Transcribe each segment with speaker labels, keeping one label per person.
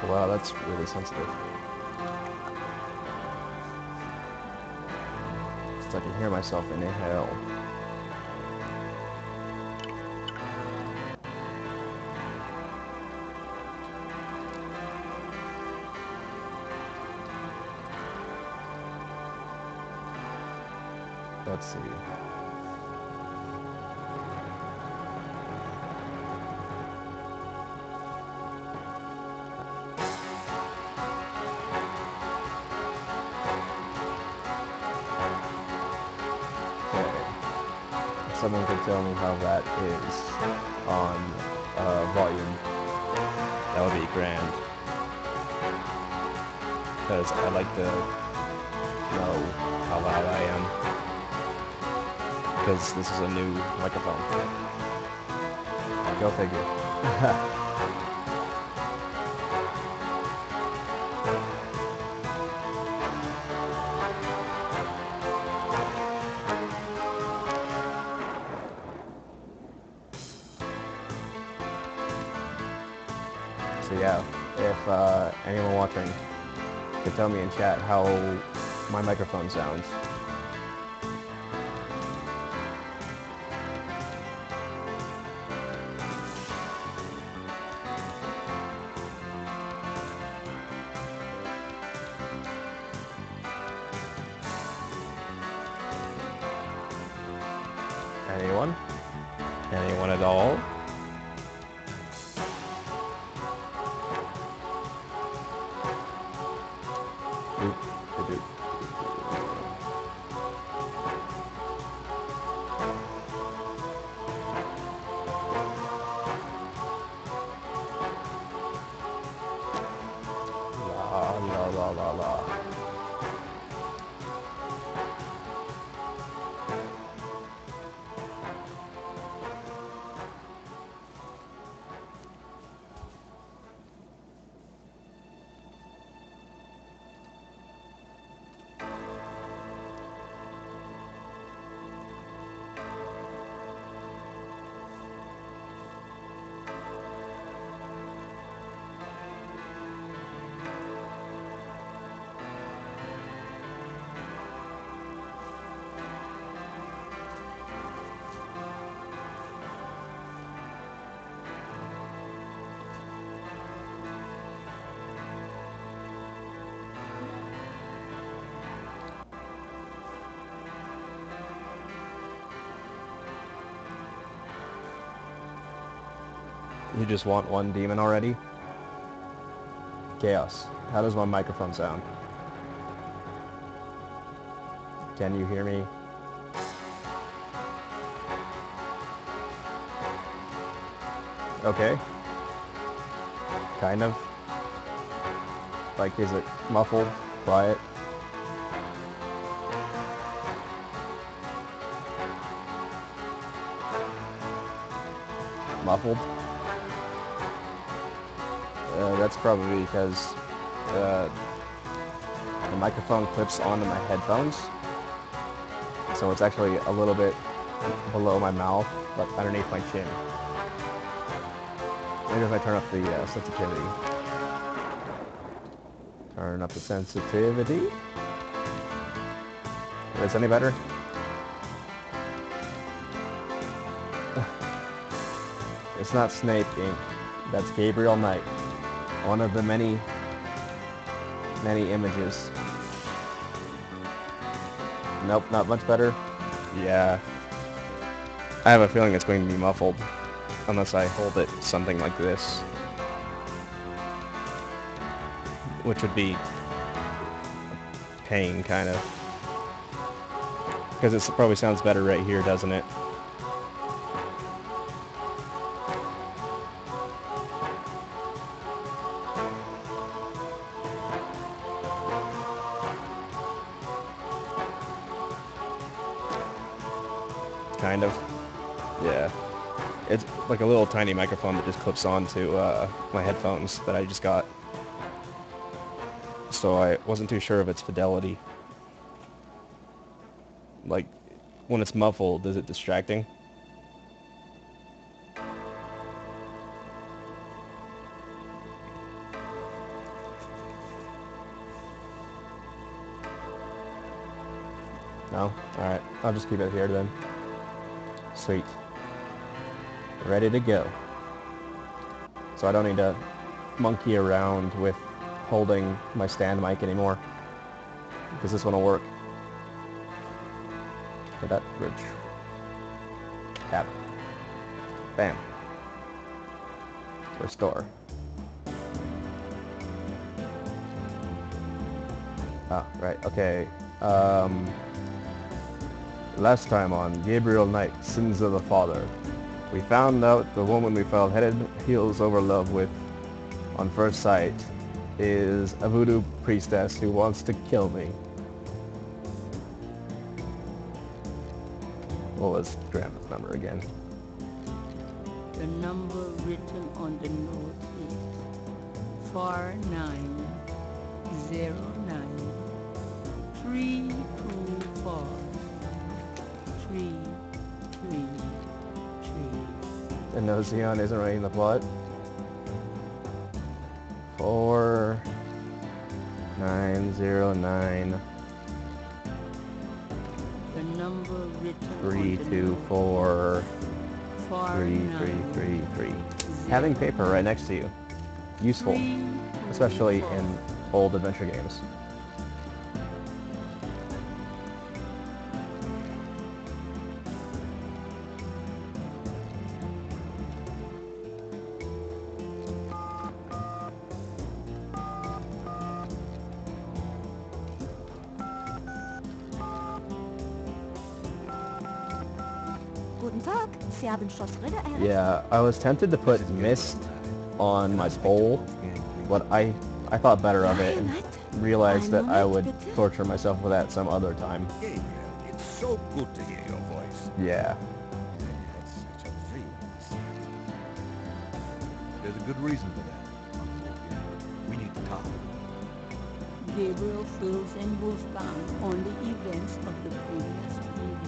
Speaker 1: Wow, that's really sensitive. Just I can hear myself inhale. Let's see. Okay. Someone could tell me how that is on volume. That would be grand. Because I like to know how loud I am. Because this is a new microphone. Go figure. So yeah, if anyone watching could tell me in chat how my microphone sounds. Anyone? Anyone at all? Doop, doop. La la la la la. You just want one demon already? Chaos. How does my microphone sound? Can you hear me? Okay. Kind of. Like, is it muffled? Quiet? Muffled? That's probably because uh, the microphone clips onto my headphones. So it's actually a little bit below my mouth, but underneath my chin. Maybe if I turn up the sensitivity. Turn up the sensitivity. Is this any better? It's not Snape ink. That's Gabriel Knight. One of the many, many images. Nope, not much better. Yeah. I have a feeling it's going to be muffled. Unless I hold it something like this. Which would be pain, kind of. Because it probably sounds better right here, doesn't it? Kind of. Yeah. It's like a little tiny microphone that just clips onto my headphones that I just got. So I wasn't too sure of its fidelity. Like, when it's muffled, is it distracting? Alright, I'll just keep it here then. Sweet. Ready to go. So I don't need to monkey around with holding my stand mic anymore. Because this one will work. For that bridge. Tap. Bam. Restore. Ah, right, okay. Last time on Gabriel Knight, Sins of the Father, we found out the woman we fell head and heels over love with on first sight is a voodoo priestess who wants to kill me. What was Grandma's number again?
Speaker 2: The number written on the note is 4909 324 333.
Speaker 1: And no, Xeon isn't writing the plot. 4909
Speaker 2: The number written
Speaker 1: 324 3333. Having paper right next to you. Useful. Especially in old adventure games.
Speaker 3: Guten Tag, Sie haben Schloss Ritter erreicht.
Speaker 1: Yeah, I was tempted to put mist on my pole, but I thought better of it and realized that I would torture myself with that some other time.
Speaker 4: Gabriel, it's so good to hear your voice.
Speaker 1: Yeah.
Speaker 4: That's such a thing. There's a good reason for that, Uncle Wolfgang. We need to talk.
Speaker 2: Gabriel fills in Wolfgang on the events of the previous evening.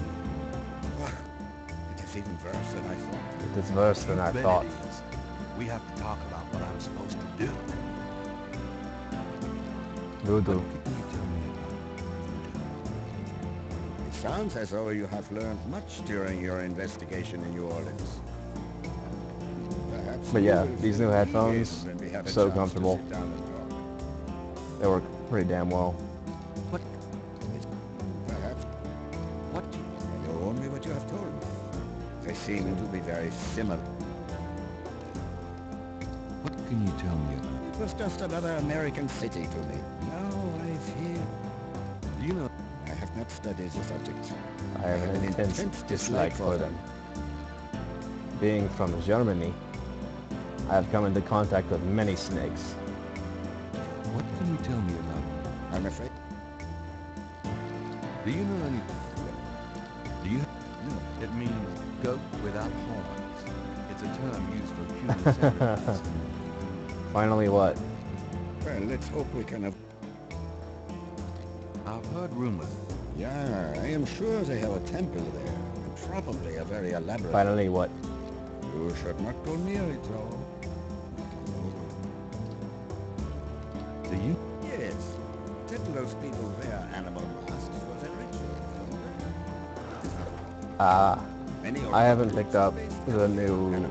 Speaker 4: It is even worse than I thought.
Speaker 1: It's worse than I thought.
Speaker 4: We have to talk about what I'm supposed to do.
Speaker 1: Voodoo.
Speaker 4: What can you tell me about voodoo? It sounds as though you have learned much during your investigation in New Orleans. Perhaps
Speaker 1: But
Speaker 4: you
Speaker 1: yeah,
Speaker 4: will
Speaker 1: these
Speaker 4: fill
Speaker 1: new
Speaker 4: me
Speaker 1: headphones,
Speaker 4: in when we have a
Speaker 1: so
Speaker 4: chance to
Speaker 1: comfortable.
Speaker 4: sit down and talk.
Speaker 1: They work pretty damn well.
Speaker 4: What? Perhaps. What? You owe me what you have told me. They seem to be very similar. What can you tell me about it? It was just another American city to me. Now I've here. You know, I have not studied the subject.
Speaker 1: I have an intense dislike for them. Being from Germany, I have come into contact with many snakes.
Speaker 4: What can you tell me about it? I'm afraid. Do you know any... Do you... No. It means goat without horns. It's a term used for human sacrifice.
Speaker 1: Finally what?
Speaker 4: Well, let's hope we can have... I've heard rumors. Yeah, I am sure they have a temple there. And probably a very elaborate...
Speaker 1: Finally what?
Speaker 4: You should not go near it, though. Do you? Yes. Settlers people wear animal masks for their rituals, don't they?
Speaker 1: Ah,
Speaker 4: Many
Speaker 1: I haven't picked up
Speaker 4: based
Speaker 1: the new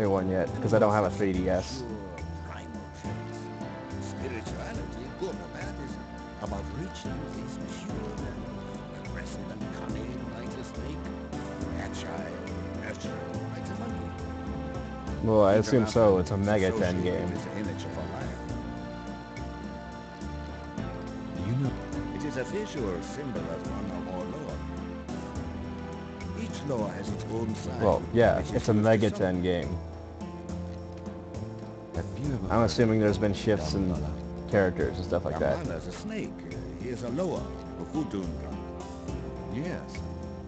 Speaker 1: one yet because I don't have a 3DS.
Speaker 4: pure primal traits. Spirituality, good or bad, is about reaching these pure values. Aggressive and cunning like a snake. Agile, nurturing like a monkey.
Speaker 1: Well, I assume so. It's a Mega 10 game.
Speaker 4: With the image of a lion. You know, it is a visual symbol of one or more law. Each law has its own sign.
Speaker 1: Well, yeah,
Speaker 4: which is
Speaker 1: it's a
Speaker 4: used to
Speaker 1: Mega
Speaker 4: summon.
Speaker 1: 10 game.
Speaker 4: Have you ever
Speaker 1: I'm
Speaker 4: heard
Speaker 1: assuming
Speaker 4: of
Speaker 1: there's been shifts in
Speaker 4: Damballa?
Speaker 1: characters and stuff like that.
Speaker 4: Damballa is a snake. He is a Loa, a Hutun god. Yes,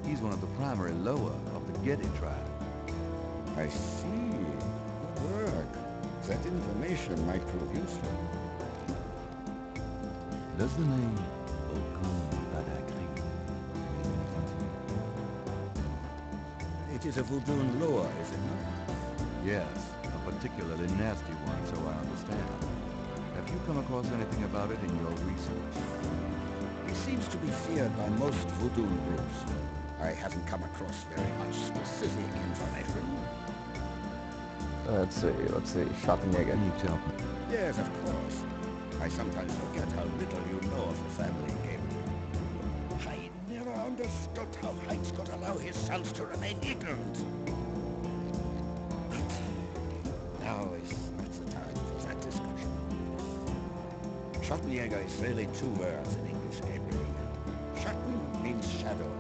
Speaker 4: he's one of the primary Loa of the Gedi tribe. I see. Good work. That information might prove useful. Does the name Okun Badakri mean anything to you? It is a Hutun Loa, is it not? Yes, a particularly nasty one, so I understand. Have you come across anything about it in your research?
Speaker 5: He seems to be feared by most voodoo groups. I haven't come across very much specific information.
Speaker 1: Let's see. Schwarzenegger.
Speaker 4: Can you tell me?
Speaker 5: Yes, of course. I sometimes forget how little you know of the family, Gabriel. I never understood how Heights could allow his sons to remain ignorant. But now is not the time for that discussion. Schwarzenegger is really two words in English, Gabriel. Schatten means shadow,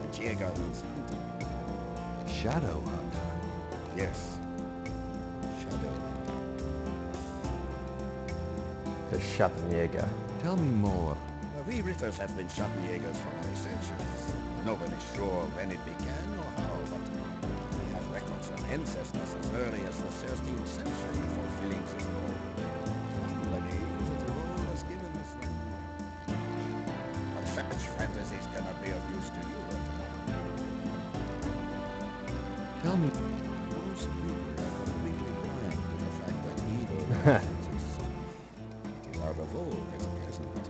Speaker 5: and Jäger means hunter.
Speaker 4: Shadow Hunter.
Speaker 5: Yes, shadow hunter.
Speaker 1: The Schwarzenegger.
Speaker 4: Tell me more.
Speaker 5: We Ritters have been Schattenjägers for many centuries. Nobody's sure when it began or how, but we have records from ancestors as early as the 13th century fulfilling this role. Some believe that the role was given us when... But such fantasies cannot be of use to you at the moment.
Speaker 4: Tell me.
Speaker 5: Most people are completely blind to the fact that evil exists. It is out of vogue at the present time.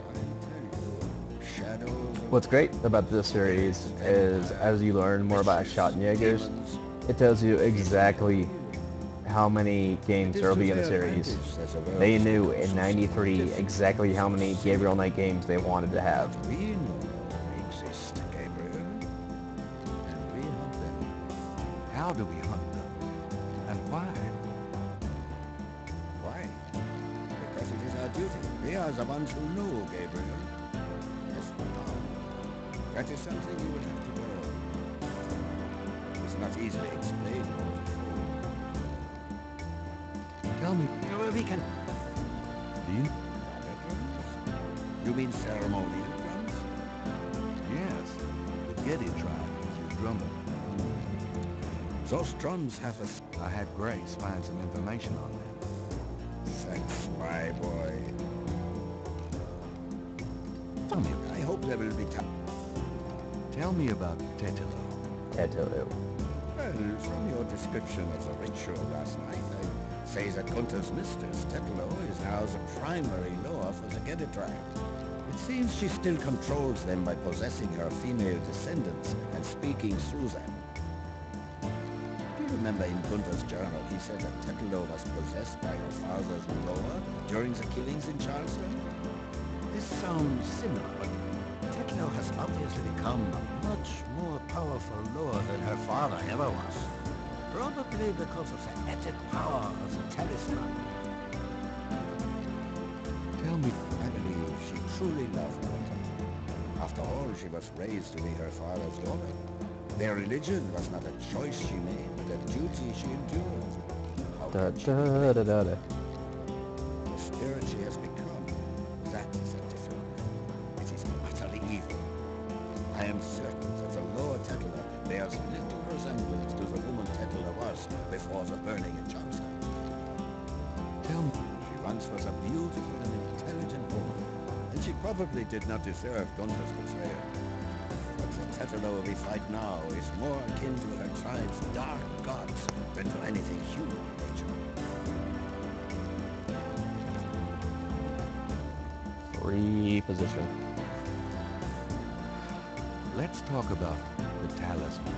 Speaker 1: What's great about this series is as you learn more about Schwarzeneggers, it tells you exactly how many games there will be in the series. They knew in '93 exactly how many Gabriel Knight games they wanted to have.
Speaker 5: We know they exist, Gabriel, and we hunt them.
Speaker 4: How do we hunt them? And why?
Speaker 5: Why? Because it is our duty. We are the ones who know, Gabriel. Yes, now. That is something you will have to learn. It's not easily explained over the phone.
Speaker 4: Tell me.
Speaker 5: We can...
Speaker 4: Do you?
Speaker 5: Drums? You mean ceremonial drums?
Speaker 4: Yes. The Getty tribe uses drumming.
Speaker 5: Those drums have a...
Speaker 4: I had Grace find some information on them.
Speaker 5: Thanks, my boy.
Speaker 4: Tell me.
Speaker 5: I hope there will be time.
Speaker 4: Tell me about Tetelo.
Speaker 1: Tetelo.
Speaker 5: Well, from your description of the ritual last night, I'd say that Gunther's mistress, Tetelo, is now the primary loa for the Gedde tribe. It seems she still controls them by possessing her female descendants and speaking through them. Do you remember in Gunther's journal he said that Tetelo was possessed by her father's loa during the killings in Charleston? This sounds similar, but Tetelo has obviously become a much more powerful loa than her father ever was. Probably because of the added power of the talisman.
Speaker 4: Tell me.
Speaker 5: I believe she truly loved Gunther. After all, she was raised to be her father's daughter. Their religion was not a choice she made, but a duty she endured. How
Speaker 1: Da,
Speaker 5: could she
Speaker 1: da,
Speaker 5: regret
Speaker 1: da, da, da.
Speaker 5: the spirit she has become? That is a different matter. It is utterly evil. I am certain that the lower Tetela bears little resemblance to the woman Tetela was before the burning in Charleston.
Speaker 4: Tell me.
Speaker 5: She once was a beautiful and intelligent woman, and she probably did not deserve Gunther's betrayal. But the Tetelo we fight now is more akin to her tribe's dark gods than to anything human in nature.
Speaker 1: Reposition.
Speaker 4: Let's talk about the talisman.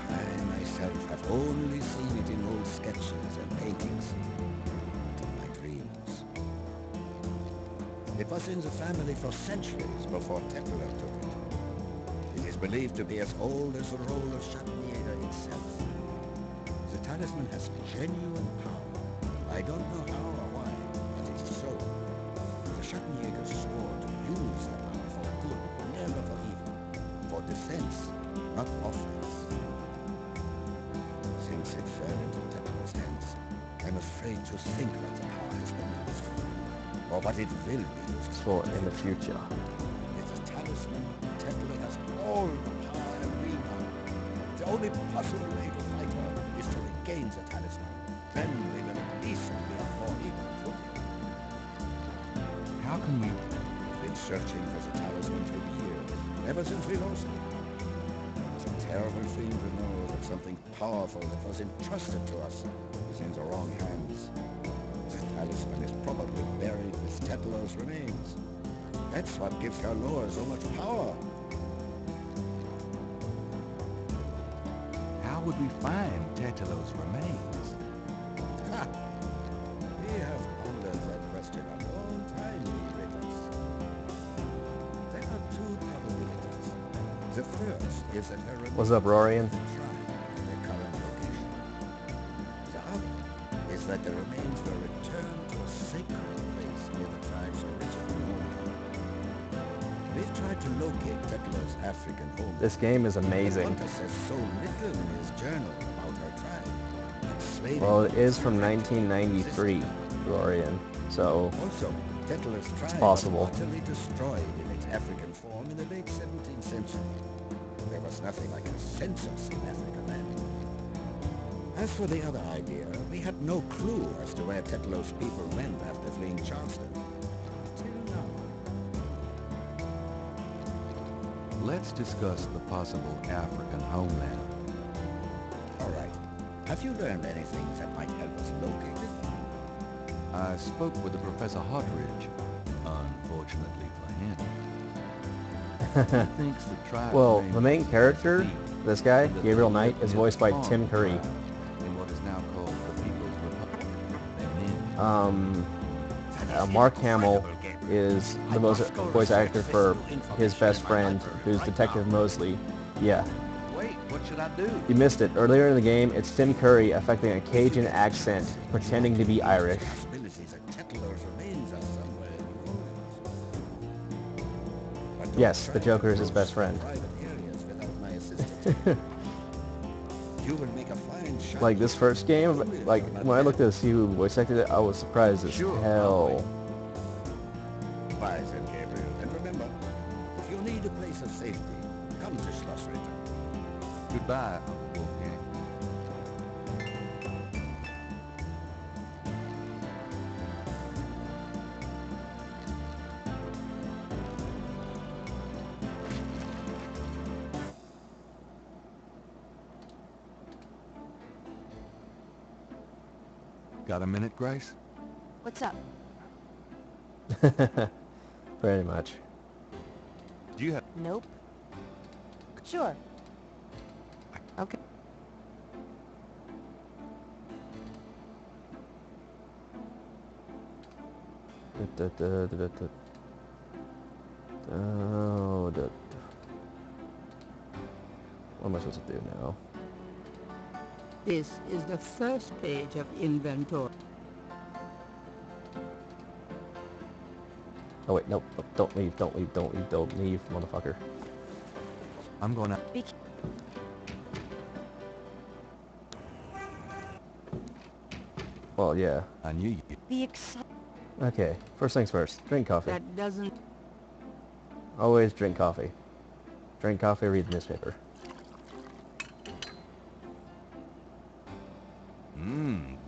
Speaker 5: I myself have only seen it in old sketches and paintings. Not in my dreams. It was in the family for centuries before Tetela took it. It is believed to be as old as the role of Schattenjäger itself. The talisman has genuine power. I don't know how or why, but it is so. The Schattenjäger swore to use the power for good, never for evil. For defense, not offense. Since it fell into Tetela's hands, I'm afraid to think what the power has been used for, or what it will be used
Speaker 1: For in the future.
Speaker 5: With the talisman, Tetela has all the power and we know. The only possible way to fight her is to regain the talisman. Then we will at least be on more equal footing.
Speaker 4: How can we?
Speaker 5: We've been searching for the talisman for years, ever since we lost it. It's a terrible thing to know that something powerful that was entrusted to us is in the wrong hands. The talisman is probably buried with Tetela's remains. That's what gives her lore so much power.
Speaker 4: How would we find Tetelo's remains?
Speaker 5: Ha! We have pondered that question a long time, Riddles. There are two probabilities. The first is that her remains
Speaker 1: What's up, Rorian?
Speaker 5: are tried in their current location. The other is that the remains were returned to a sacred place near the tribe's original homeland. We've tried to locate Tetlo's African home.
Speaker 1: This game is amazing.
Speaker 5: Hunter says so little in his journal about her tribe. Persuading
Speaker 1: Well, it
Speaker 5: him
Speaker 1: is
Speaker 5: to
Speaker 1: from
Speaker 5: suspect her
Speaker 1: 1993,
Speaker 5: existence.
Speaker 1: Rorian. So,
Speaker 5: Also, Tetlo's tribe
Speaker 1: possible.
Speaker 5: was utterly destroyed in its African form in the late 17th century. There was nothing like a census in Africa then. As for the other idea, we had no clue as to where Tetlo's people went after fleeing Charleston. Till now.
Speaker 4: Let's discuss the possible African homeland.
Speaker 5: All right. Have you learned anything that might help us locate it?
Speaker 4: I spoke with the Professor Hotridge, unfortunately for him. He thinks the tribe
Speaker 1: well,
Speaker 4: remains
Speaker 1: the main character,
Speaker 4: deep,
Speaker 1: this guy,
Speaker 4: and that
Speaker 1: Gabriel
Speaker 4: they
Speaker 1: Knight,
Speaker 4: live
Speaker 1: is
Speaker 4: near
Speaker 1: voiced
Speaker 4: the
Speaker 1: by
Speaker 4: Fawn
Speaker 1: Tim Curry.
Speaker 4: tribe in what is now called the People's Republic.
Speaker 1: Mark Hamill is the voice actor for his best friend, who's Detective Mosley. Yeah,
Speaker 4: Wait, what should I do?
Speaker 1: you missed it. Earlier in the game, it's Tim Curry affecting a Cajun accent, pretending to be Irish.
Speaker 5: Possibilities that Tetlo's remains are somewhere in New Orleans. But don't
Speaker 1: Yes,
Speaker 5: try
Speaker 1: the
Speaker 5: to
Speaker 1: Joker is his
Speaker 5: approach
Speaker 1: best friend.
Speaker 5: private areas without my assistance. You will make a fine shot.
Speaker 1: Like this first game, like when I looked at see who voice acted it, I was surprised as
Speaker 4: Sure,
Speaker 1: hell.
Speaker 5: Bye, said Gabriel. And remember, if you need a place of safety, come to Schloss Ritter.
Speaker 4: Goodbye, Uncle Wolfgang. Got a minute, Grace?
Speaker 3: What's up?
Speaker 1: Pretty much.
Speaker 4: Do you have...
Speaker 3: Nope. Sure. Okay.
Speaker 1: Oh, what am I supposed to do now?
Speaker 2: This is the first page of inventory.
Speaker 1: Oh wait, nope, don't leave, don't leave, don't leave, don't leave, motherfucker.
Speaker 4: I'm gonna...
Speaker 3: Be
Speaker 1: Well, yeah.
Speaker 4: I knew you.
Speaker 3: Be excited.
Speaker 1: Okay, first things first, drink coffee.
Speaker 2: That doesn't...
Speaker 1: Always drink coffee. Drink coffee, read the newspaper.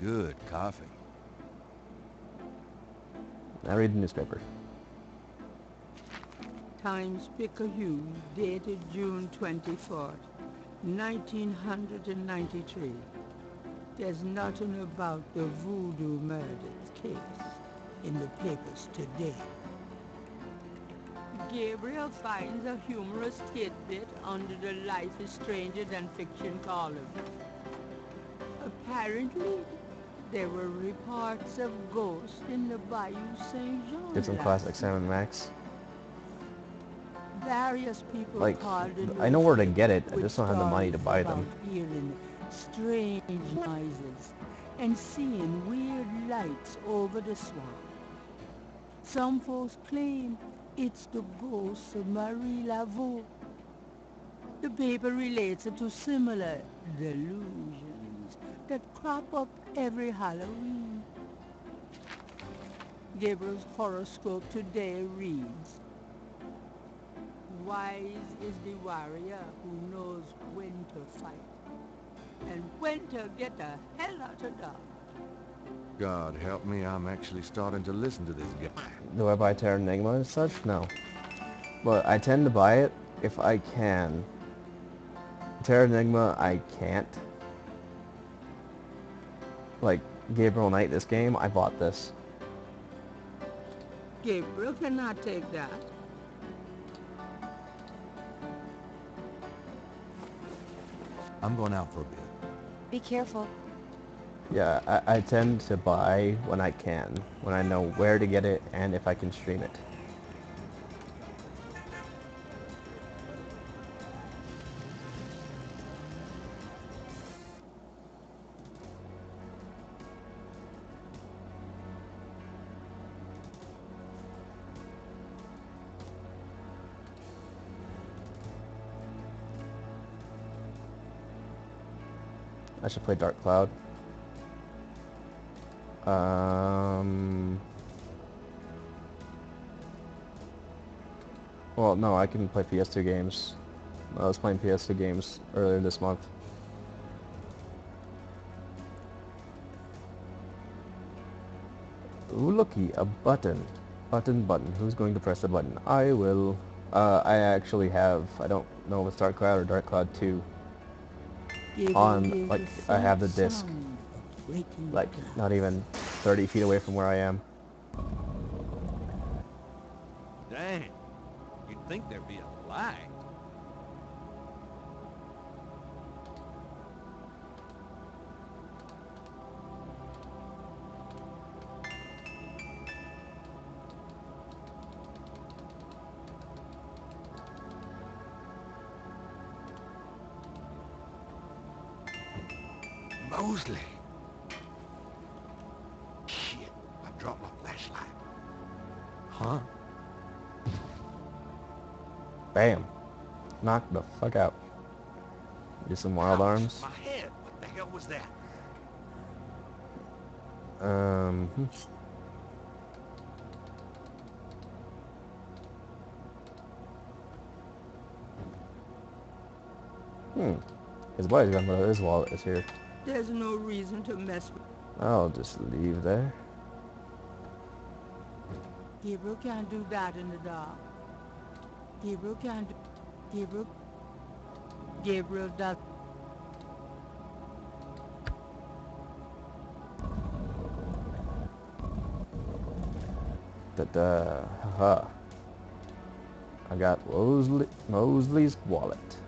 Speaker 4: Good coffee.
Speaker 2: Now read the newspaper. Times-Picayune, dated June 24th, 1993. There's nothing about the voodoo murders case in the papers today. Gabriel finds a humorous tidbit under the Life is Stranger Than Fiction column. Apparently, there were reports of ghosts in the Bayou Saint Jean.
Speaker 1: Get some classic Sam & Max.
Speaker 2: Various people
Speaker 1: Like,
Speaker 2: called the
Speaker 1: I know where to get it, I
Speaker 2: with
Speaker 1: just don't have the money to
Speaker 2: stories
Speaker 1: buy
Speaker 2: about
Speaker 1: them.
Speaker 2: hearing strange noises and seeing weird lights over the swamp. Some folks claim it's the ghost of Marie Laveau. The paper relates it to similar delusions that crop up every Halloween. Gabriel's horoscope today reads, wise is the warrior who knows when to fight and when to get the hell out of dodge.
Speaker 4: God help me, I'm actually starting to listen to this guy.
Speaker 1: Do I buy Terra Enigma and such? No. But I tend to buy it if I can. Terra Enigma, I can't. Like, Gabriel Knight, this game, I bought this.
Speaker 2: Gabriel cannot take that.
Speaker 4: I'm going out for a bit.
Speaker 3: Be careful.
Speaker 1: Yeah, I tend to buy when I can, when I know where to get it and if I can stream it. I should play Dark Cloud. Well, no, I can play PS2 games. I was playing PS2 games earlier this month. Ooh, looky, a button. Button. Who's going to press the button? I will. I actually have, I don't know if it's Dark Cloud or Dark Cloud 2
Speaker 2: Gabriel
Speaker 1: on,
Speaker 2: hears
Speaker 1: like,
Speaker 2: a
Speaker 1: I have the
Speaker 2: faint
Speaker 1: disc,
Speaker 2: sound breaking the
Speaker 1: like,
Speaker 2: glass.
Speaker 1: not even 30 feet away from where I am.
Speaker 6: Dang. You'd think there'd be a light.
Speaker 5: Mosley! Shit, I dropped my flashlight.
Speaker 6: Huh?
Speaker 1: Bam. Knock the fuck out. Do some wild
Speaker 5: Ouch,
Speaker 1: arms.
Speaker 5: my head! What the hell was that?
Speaker 1: Um... His body's gone, but his wallet is here.
Speaker 2: There's no reason to mess with...
Speaker 1: I'll just leave there.
Speaker 2: Gabriel can't do that in the dark. Gabriel can't do... Gabriel does...
Speaker 1: Haha. I got Mosley's wallet.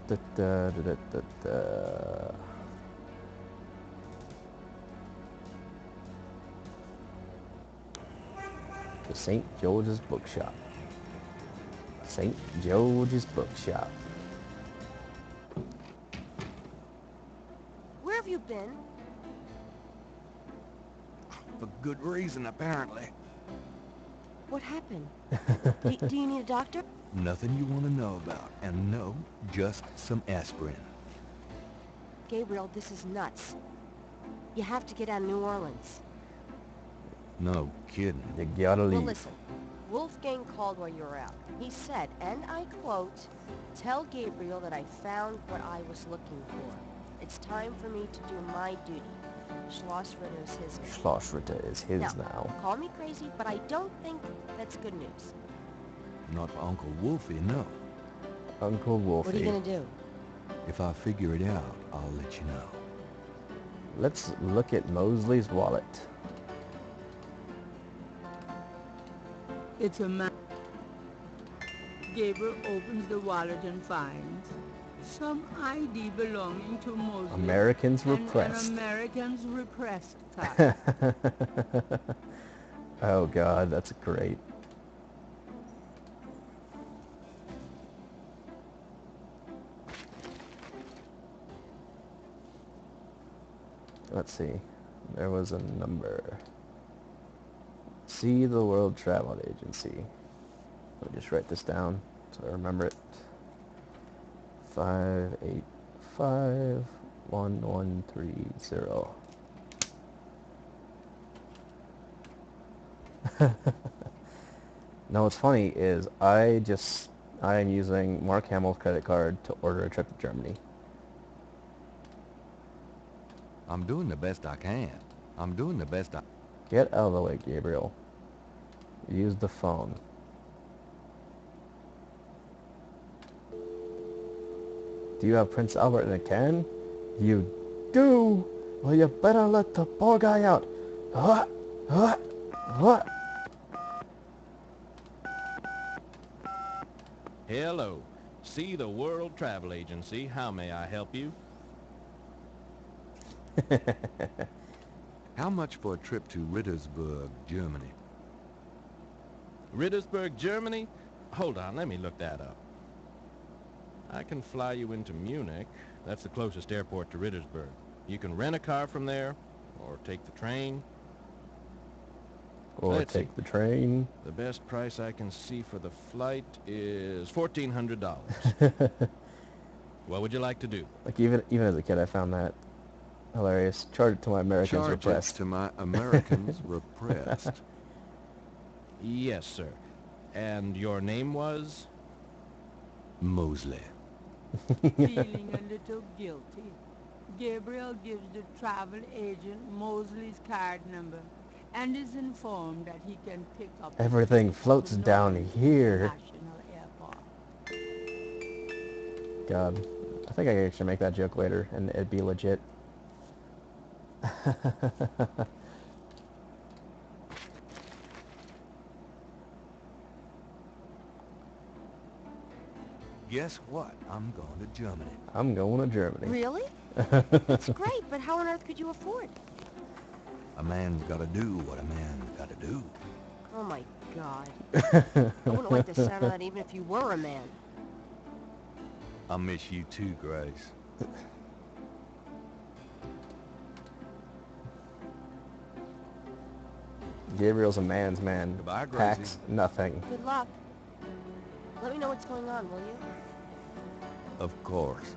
Speaker 1: The St. George's Bookshop. St. George's Bookshop.
Speaker 3: Where have you been?
Speaker 4: For good reason, apparently.
Speaker 3: What happened? Do you need a doctor?
Speaker 4: Nothing you want to know about. And no, just some aspirin.
Speaker 3: Gabriel, this is nuts. You have to get out of New Orleans.
Speaker 4: No kidding.
Speaker 1: You gotta
Speaker 3: Well,
Speaker 1: leave.
Speaker 3: listen. Wolfgang called while you were out. He said, and I quote, "Tell Gabriel that I found what I was looking for. It's time for me to do my duty." Schlossritter is his name.
Speaker 1: Schlossritter is his now.
Speaker 3: Call me crazy, but I don't think that's good news.
Speaker 4: Not for Uncle Wolfie, no.
Speaker 1: Uncle Wolfie.
Speaker 3: What are you gonna do?
Speaker 4: If I figure it out, I'll let you know.
Speaker 1: Let's look at Mosley's wallet.
Speaker 2: It's a man. Gabriel opens the wallet and finds some ID belonging to Mosley.
Speaker 1: Americans
Speaker 2: and
Speaker 1: repressed.
Speaker 2: An Americans repressed card.
Speaker 1: Oh god, that's great. Let's see. There was a number. See the World Travel Agency. I'll just write this down so I remember it. 5851130. Now what's funny is I am using Mark Hamill's credit card to order a trip to Germany.
Speaker 4: I'm doing the best I can. I'm doing the best I...
Speaker 1: Get out of the way, Gabriel. Use the phone. Do you have Prince Albert in a can? You do! Well, you better let the poor guy out. What? What? What?
Speaker 6: Hello. See the World Travel Agency. How may I help you?
Speaker 4: How much for a trip to Rittersburg, Germany?
Speaker 6: Rittersburg, Germany? Hold on, let me look that up. I can fly you into Munich. That's the closest airport to Rittersburg. You can rent a car from there, or take the train.
Speaker 1: Or
Speaker 6: Let's
Speaker 1: take
Speaker 6: see.
Speaker 1: the train.
Speaker 6: The best price I can see for the flight is $1,400. What would you like to do?
Speaker 1: Like even as a kid, I found that hilarious. Charge it to my Americans
Speaker 4: Charge it
Speaker 1: repressed.
Speaker 4: to my Americans repressed.
Speaker 6: Yes, sir. And your name was?
Speaker 4: Mosley.
Speaker 2: Feeling a little guilty, Gabriel gives the travel agent Mosley's card number and is informed that he can pick up a
Speaker 1: Everything
Speaker 2: ticket
Speaker 1: floats
Speaker 2: to
Speaker 1: down
Speaker 2: Norwich
Speaker 1: here.
Speaker 2: International Airport.
Speaker 1: God, I think I should make that joke later, and it'd be legit.
Speaker 4: Guess what? I'm going to Germany.
Speaker 1: I'm going to Germany.
Speaker 3: Really? That's great, but how on earth could you afford it?
Speaker 4: A man's got to do what a man's got to do.
Speaker 3: Oh my God. I wouldn't like the sound of that even if you were a man.
Speaker 4: I miss you too, Grace.
Speaker 1: Gabriel's a man's man.
Speaker 4: Goodbye, Gracie.
Speaker 1: Packs nothing.
Speaker 3: Good luck. Let me know what's going on, will you?
Speaker 4: Of course.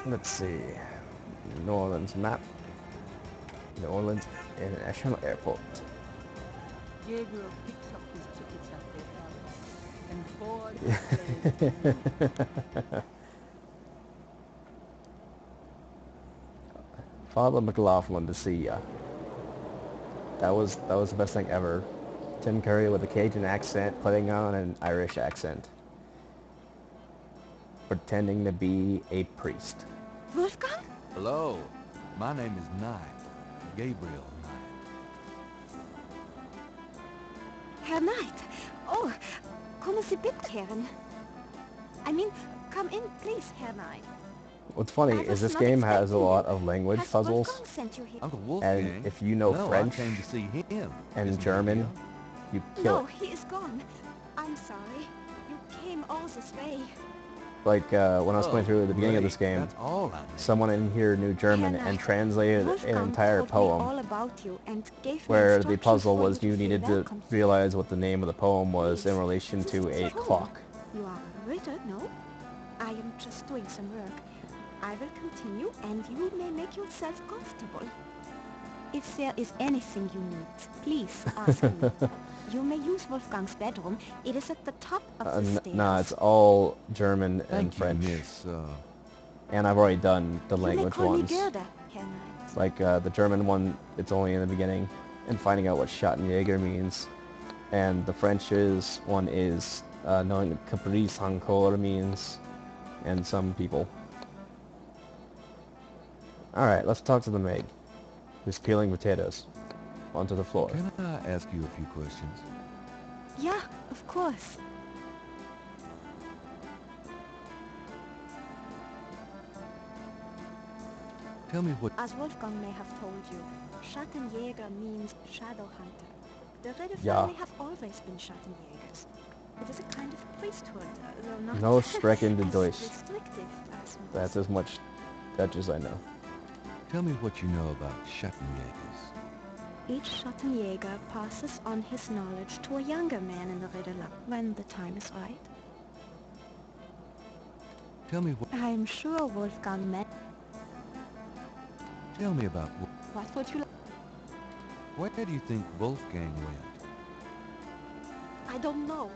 Speaker 1: Let's see. New Orleans map. New Orleans International Airport.
Speaker 2: Gabriel picks up his tickets at the airport and boards the plane.
Speaker 1: Father McLaughlin to see ya. That was the best thing ever. Tim Curry with a Cajun accent putting on an Irish accent. Pretending to be a priest.
Speaker 3: Wolfgang?
Speaker 4: Hello. My name is Knight. Gabriel Knight.
Speaker 7: Herr Knight. Oh, kommen Sie bitte, Herren. I mean, come in, please, Herr Knight.
Speaker 1: What's funny
Speaker 7: I
Speaker 1: is
Speaker 7: was
Speaker 1: this
Speaker 7: not
Speaker 1: game has a
Speaker 7: expecting
Speaker 1: lot
Speaker 7: it.
Speaker 1: of language
Speaker 7: Has
Speaker 1: puzzles,
Speaker 7: Wolfgang sent you here?
Speaker 4: Uncle Wolfgang?
Speaker 1: and if you know
Speaker 4: no,
Speaker 1: French
Speaker 4: I came to see him.
Speaker 1: and
Speaker 4: Isn't that
Speaker 1: German,
Speaker 4: deal?
Speaker 1: you kill
Speaker 7: No,
Speaker 1: it.
Speaker 7: he is gone. I'm sorry. You came all this way.
Speaker 1: Like when I was playing
Speaker 4: Oh,
Speaker 1: through the beginning of this
Speaker 4: great.
Speaker 1: game,
Speaker 4: That's all I need.
Speaker 1: someone in here knew German
Speaker 7: Herr
Speaker 1: and
Speaker 7: Knight,
Speaker 1: translated an
Speaker 7: Wolfgang
Speaker 1: entire
Speaker 7: told me
Speaker 1: poem
Speaker 7: all about you and gave me
Speaker 1: where the
Speaker 7: instructions
Speaker 1: puzzle
Speaker 7: for
Speaker 1: was
Speaker 7: you
Speaker 1: you
Speaker 7: to feel
Speaker 1: needed to
Speaker 7: welcome here.
Speaker 1: realize what the name of the poem was in
Speaker 7: Please,
Speaker 1: relation
Speaker 7: this
Speaker 1: to
Speaker 7: is
Speaker 1: a
Speaker 7: your home.
Speaker 1: clock.
Speaker 7: You are a reader, no? I am just doing some work. I will continue and you may make yourself comfortable. If there is anything you need, please ask me. You may use Wolfgang's bedroom. It is at the top of the stairs.
Speaker 1: Nah, it's all German and
Speaker 4: Thank you,
Speaker 1: French.
Speaker 4: Miss,
Speaker 1: And I've already done the
Speaker 7: You may
Speaker 1: language
Speaker 7: call me
Speaker 1: ones.
Speaker 7: Gerda, Herr Knight.
Speaker 1: Like the German one, it's only in the beginning, and finding out what Schattenjäger means. And the French's one is knowing what Caprice encore means, and some people. Alright, let's talk to the maid, who's peeling potatoes onto the floor.
Speaker 4: Can I ask you a few questions?
Speaker 7: Yeah, of course.
Speaker 4: Tell me what...
Speaker 7: As Wolfgang may have told you, Schattenjäger means shadow hunter. The Ritter
Speaker 1: Yeah.
Speaker 7: family have always been Schattenjägers. It is a kind of priesthood, though not
Speaker 1: No Strecken de
Speaker 7: as
Speaker 1: Deutsch.
Speaker 7: restrictive as most.
Speaker 1: That's as much Dutch as I know.
Speaker 4: Tell me what you know about Schattenjägers.
Speaker 7: Each Schattenjäger passes on his knowledge to a younger man in the Ridderland when the time is right.
Speaker 4: Tell me what...
Speaker 7: I am sure Wolfgang meant...
Speaker 4: Tell me about...
Speaker 7: What would you like?
Speaker 4: Where do you think Wolfgang went?
Speaker 7: I don't know,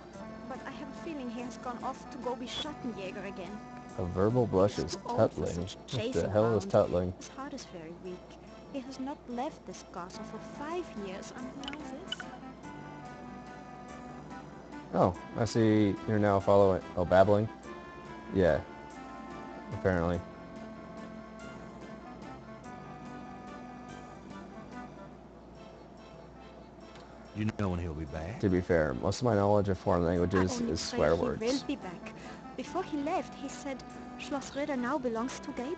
Speaker 7: but I have a feeling he has gone off to go be Schattenjäger again.
Speaker 1: A verbal blush
Speaker 7: He's
Speaker 1: is
Speaker 7: too old for
Speaker 1: tuttling.
Speaker 7: such
Speaker 1: What
Speaker 7: chasing
Speaker 1: the hell is
Speaker 7: around.
Speaker 1: tuttling?
Speaker 7: His heart is very weak. He has not left this castle for 5 years, and now this.
Speaker 1: Oh, I see you're now following... Oh, babbling? Yeah, apparently.
Speaker 4: You know when he'll be back?
Speaker 1: To be fair, most of my knowledge of foreign
Speaker 7: I
Speaker 1: languages
Speaker 7: only
Speaker 1: is
Speaker 7: pray
Speaker 1: swear
Speaker 7: he will
Speaker 1: words.
Speaker 7: be back. Before he left, he said Schloss Ritter now belongs to Gabriel.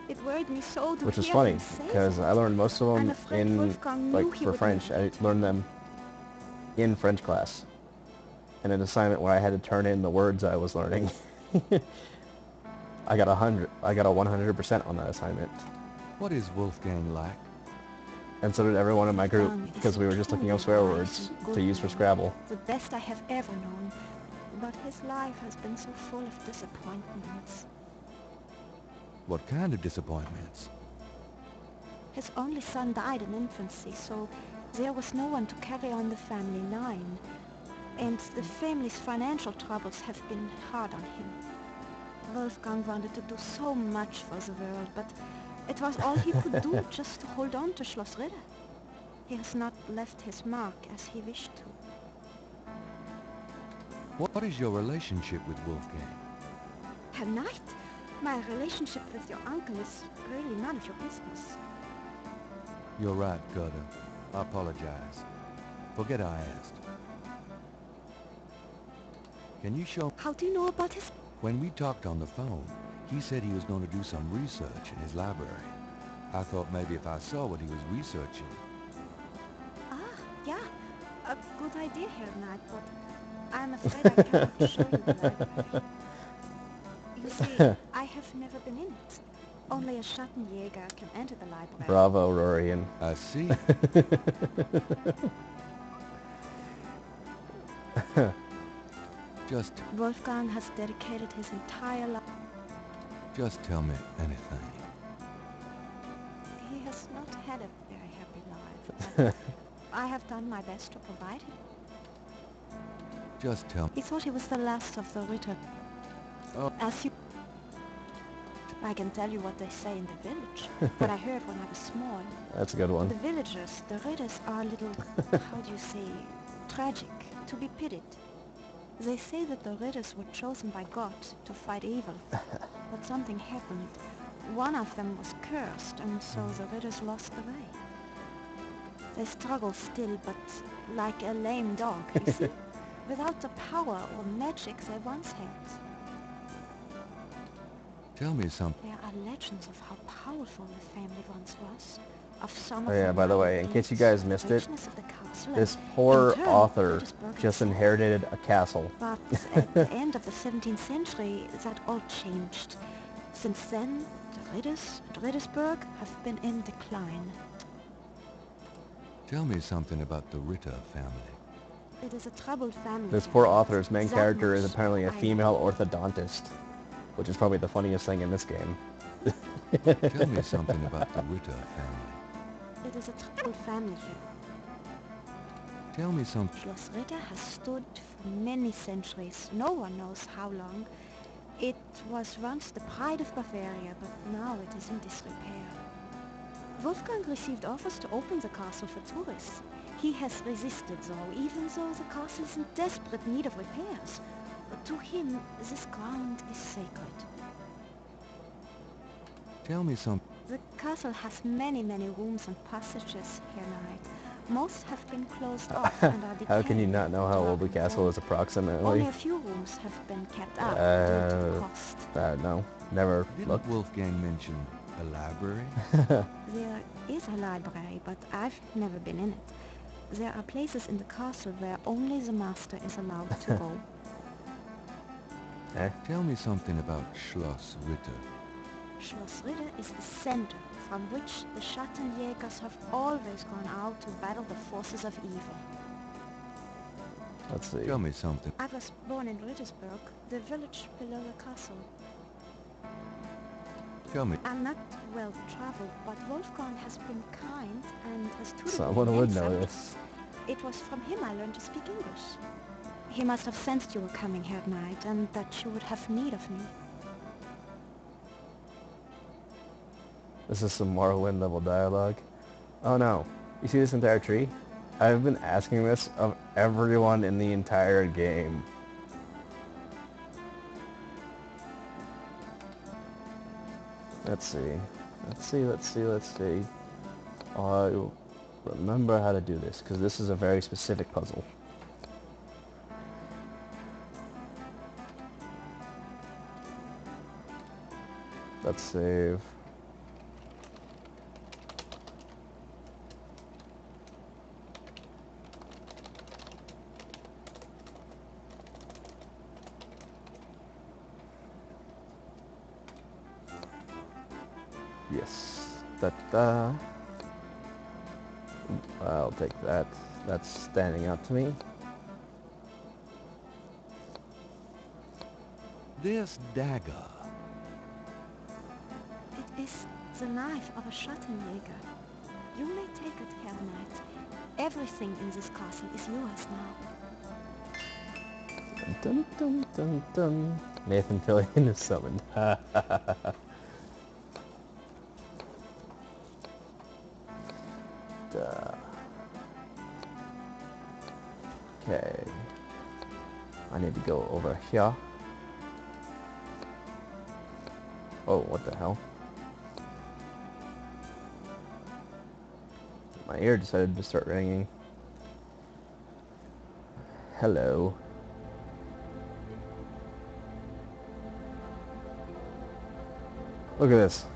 Speaker 7: It worried me so to
Speaker 1: Which is
Speaker 7: hear
Speaker 1: funny,
Speaker 7: him say
Speaker 1: because
Speaker 7: that.
Speaker 1: I learned most of
Speaker 7: I'm
Speaker 1: them
Speaker 7: afraid
Speaker 1: in,
Speaker 7: Wolfgang
Speaker 1: like,
Speaker 7: knew he
Speaker 1: for
Speaker 7: would
Speaker 1: French.
Speaker 7: never
Speaker 1: I
Speaker 7: return.
Speaker 1: learned them in French class. In an assignment where I had to turn in the words I was learning. I got a 100% on that assignment.
Speaker 4: What is Wolfgang like?
Speaker 1: And so did everyone in my group,
Speaker 7: Wolfgang is
Speaker 1: because we were just looking up
Speaker 7: truly
Speaker 1: swear
Speaker 7: wise
Speaker 1: words
Speaker 7: and good
Speaker 1: to use for
Speaker 7: man,
Speaker 1: Scrabble.
Speaker 7: the best I have ever known. But his life has been so full of disappointments.
Speaker 4: What kind of disappointments?
Speaker 7: His only son died in infancy, so there was no one to carry on the family line. And the family's financial troubles have been hard on him. Wolfgang wanted to do so much for the world, but it was all he could do just to hold on to Schloss Ritter. He has not left his mark as he wished to.
Speaker 4: What is your relationship with Wolfgang?
Speaker 7: Herr Knight, my relationship with your uncle is really none of your business.
Speaker 4: You're right, Gerda. I apologize. Forget I asked. Can you show...
Speaker 7: How do you know about his...
Speaker 4: When we talked on the phone, he said he was going to do some research in his library. I thought maybe if I saw what he was researching...
Speaker 7: Ah, yeah, a good idea, Herr Knight, but I'm afraid I cannot show you the library. You see, I have never been in it. Only a Schattenjäger can enter the library.
Speaker 1: Bravo, Rorian.
Speaker 4: I see. Just
Speaker 7: Wolfgang has dedicated his entire life.
Speaker 4: Just tell me anything.
Speaker 7: He has not had a very happy life, but I have done my best to provide him.
Speaker 4: Just tell me.
Speaker 7: He thought he was the last of the Ritter.
Speaker 4: Oh.
Speaker 7: As you... I can tell you what they say in the village, what I heard when I was small.
Speaker 1: That's a good one.
Speaker 7: The villagers, the Ritters, are a little, how do you say, tragic, to be pitied. They say that the Ritters were chosen by God to fight evil, but something happened. One of them was cursed, and so the Ritters lost the way. They struggle still, but like a lame dog, you see? Without the power or magic they once had.
Speaker 4: Tell me something.
Speaker 7: There are legends of how powerful the family once was. Of some
Speaker 1: Oh
Speaker 7: of
Speaker 1: yeah,
Speaker 7: the
Speaker 1: by the
Speaker 7: mighty
Speaker 1: way, in case you
Speaker 7: deeds,
Speaker 1: guys
Speaker 7: the
Speaker 1: missed it,
Speaker 7: richness of the castle,
Speaker 1: this
Speaker 7: and
Speaker 1: poor
Speaker 7: in turn,
Speaker 1: author
Speaker 7: Petersburg
Speaker 1: just
Speaker 7: itself.
Speaker 1: inherited a castle.
Speaker 7: But at the end of the 17th century, that all changed. Since then, the Ritters and Rittersburg have been in decline.
Speaker 4: Tell me something about the Ritter family.
Speaker 7: It is a troubled family.
Speaker 1: This poor
Speaker 7: Knight.
Speaker 1: author's main
Speaker 7: That
Speaker 1: character is
Speaker 7: much
Speaker 1: apparently a
Speaker 7: I
Speaker 1: female
Speaker 7: know.
Speaker 1: orthodontist, which is probably the funniest thing in this game.
Speaker 4: Tell me something about the Ritter family.
Speaker 7: It is a troubled family.
Speaker 4: Tell me something.
Speaker 7: Schloss Ritter has stood for many centuries. No one knows how long. It was once the pride of Bavaria, but now it is in disrepair. Wolfgang received offers to open the castle for tourists. He has resisted though, even though the castle is in desperate need of repairs. But to him, this ground is sacred.
Speaker 4: Tell me something.
Speaker 7: The castle has many rooms and passages, Herr Knight. Most have been closed off and are decaying.
Speaker 1: How can you not know how old the
Speaker 7: rotten
Speaker 1: castle is
Speaker 7: old.
Speaker 1: approximately?
Speaker 7: Only a few rooms have been kept up due to the cost.
Speaker 1: No, never
Speaker 4: Didn't
Speaker 1: looked.
Speaker 4: Wolfgang mention a library?
Speaker 7: There is a library, but I've never been in it. There are places in the castle where only the master is allowed to go.
Speaker 4: Tell me something about Schloss Ritter.
Speaker 7: Schloss Ritter is the center from which the Schattenjägers have always gone out to battle the forces of evil.
Speaker 1: Let's see.
Speaker 4: Tell me something.
Speaker 7: I was born in Rittersburg, the village below the castle.
Speaker 4: Tell me.
Speaker 7: I'm not well traveled, but Wolfgang has been kind and has tutored me
Speaker 1: Someone would
Speaker 7: many
Speaker 1: know
Speaker 7: subjects.
Speaker 1: this.
Speaker 7: It was from him I learned to speak English. He must have sensed you were coming, Herr Knight, and that you would have need of me.
Speaker 1: This is some Morrowind level dialogue. Oh no. You see this entire tree? I've been asking this of everyone in the entire game. Let's see. Let's see. I remember how to do this, because this is a very specific puzzle. Let's save. Yes. Da-da. I'll take that. That's standing out to me.
Speaker 4: This dagger.
Speaker 7: It is the knife of a Schattenjäger. You may take it, Herr Knight. Everything in this castle is yours now.
Speaker 1: Dun dun dun dun. Nathan Fillion is summoned. Okay. I need to go over here. Oh, what the hell? My ear decided to start ringing. Hello. Look at this.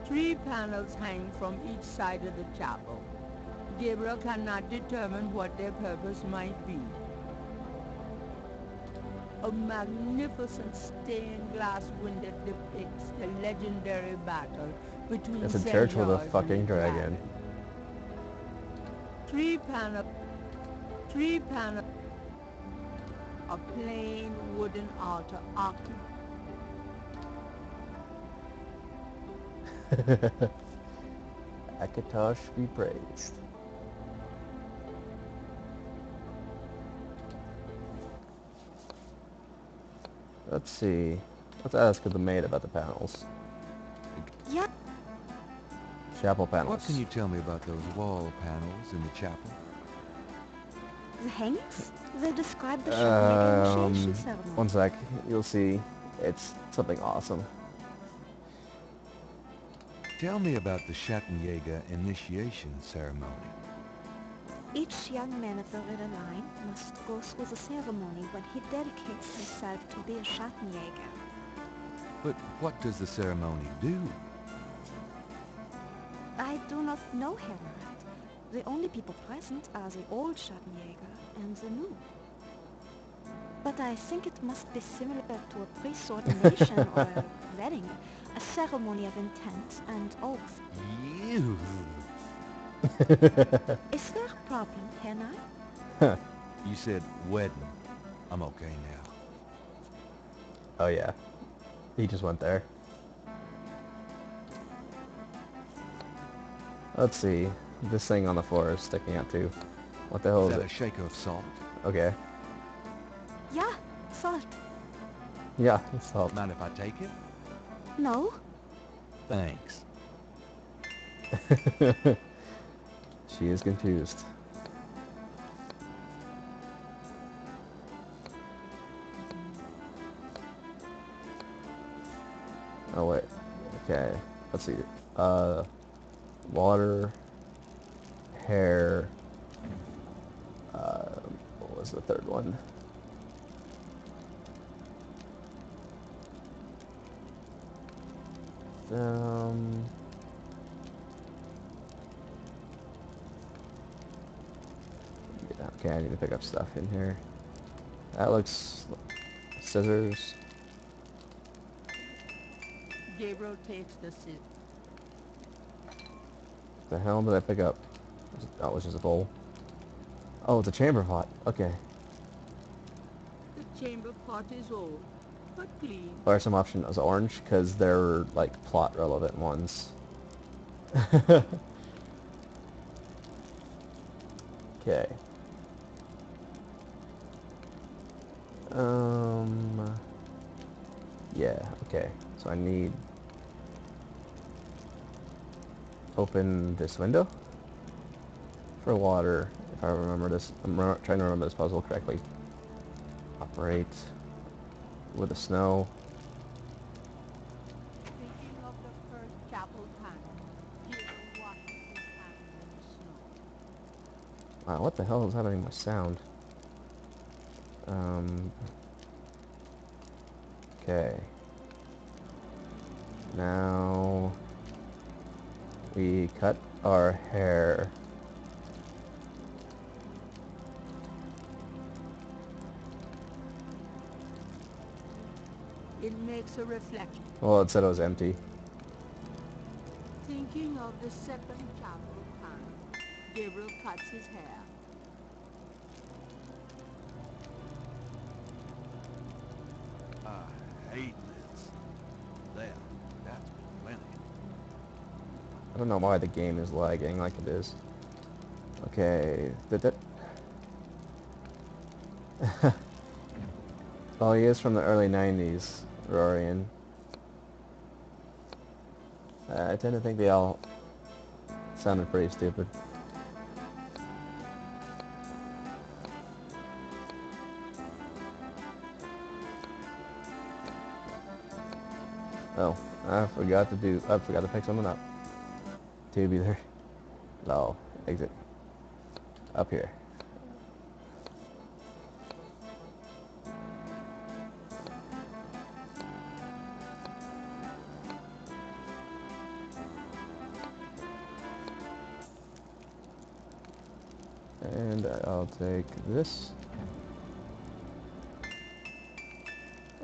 Speaker 2: Three panels hang from each side of the chapel. Gabriel cannot determine what their purpose might be. A magnificent stained glass window depicts the legendary battle between
Speaker 1: It's a
Speaker 2: St.
Speaker 1: church with a
Speaker 2: George and
Speaker 1: fucking
Speaker 2: the
Speaker 1: dragon.
Speaker 2: Three panel, a plain wooden altar occupied.
Speaker 1: Akatosh be praised. Let's see. Let's ask the maid about the panels.
Speaker 7: Yeah,
Speaker 1: Chapel panels.
Speaker 4: What can you tell me about those wall panels in the chapel?
Speaker 7: the hangings? They describe the Schattenjäger initiation ceremony.
Speaker 1: One sec. You'll see. It's something awesome.
Speaker 4: Tell me about the Schattenjäger initiation ceremony.
Speaker 7: Each young man of the Ritter line must go through the ceremony when he dedicates himself to be a Schattenjäger.
Speaker 4: But what does the ceremony do?
Speaker 7: I do not know, Herr Knight. The only people present are the old Schattenjäger and the new. But I think it must be similar to a priest's ordination or a wedding, a ceremony of intent and oath.
Speaker 4: You.
Speaker 7: Is there a problem, Herr Knight?
Speaker 4: You said wedding. I'm okay now.
Speaker 1: Oh yeah. He just went there. Let's see. This thing on the floor is sticking out too. What the hell
Speaker 4: Is
Speaker 1: is
Speaker 4: that a
Speaker 1: it?
Speaker 4: shaker of salt?
Speaker 1: Okay.
Speaker 7: Yeah, salt.
Speaker 1: Yeah, it's salt.
Speaker 4: Mind if I take it?
Speaker 7: No?
Speaker 4: Thanks.
Speaker 1: She is confused. Oh wait. Okay. Let's see. Water, hair. What was the third one? Yeah, okay, I need to pick up stuff in here. That looks... Scissors.
Speaker 2: Gabriel takes the scissors.
Speaker 1: The hell did I pick up? Oh, it was just a bowl. Oh, it's a chamber pot. Okay.
Speaker 2: The chamber pot is old, but clean.
Speaker 1: What are some options? Orange, because they're like plot relevant ones. Okay. Yeah, okay. So I need... Open this window for water, if I remember this. I'm trying to remember this puzzle correctly. Operate with the snow.
Speaker 2: Thinking of the first chapel panel, Gabriel washes his hands in the snow.
Speaker 1: Wow, what the hell is happening to my sound? Okay. Now we cut our hair.
Speaker 2: It makes a reflection.
Speaker 1: Well, it said it was empty.
Speaker 2: Thinking of the second chapel panel, Gabriel cuts his hair.
Speaker 4: I hate this. There, that's plenty.
Speaker 1: I don't know why the game is lagging like it is. Okay. Did that? Oh, he is from the early 90s, Rorian. I tend to think they all sounded pretty stupid. Oh, I forgot to pick something up. Tube either. No, exit. Up here. And I'll take this.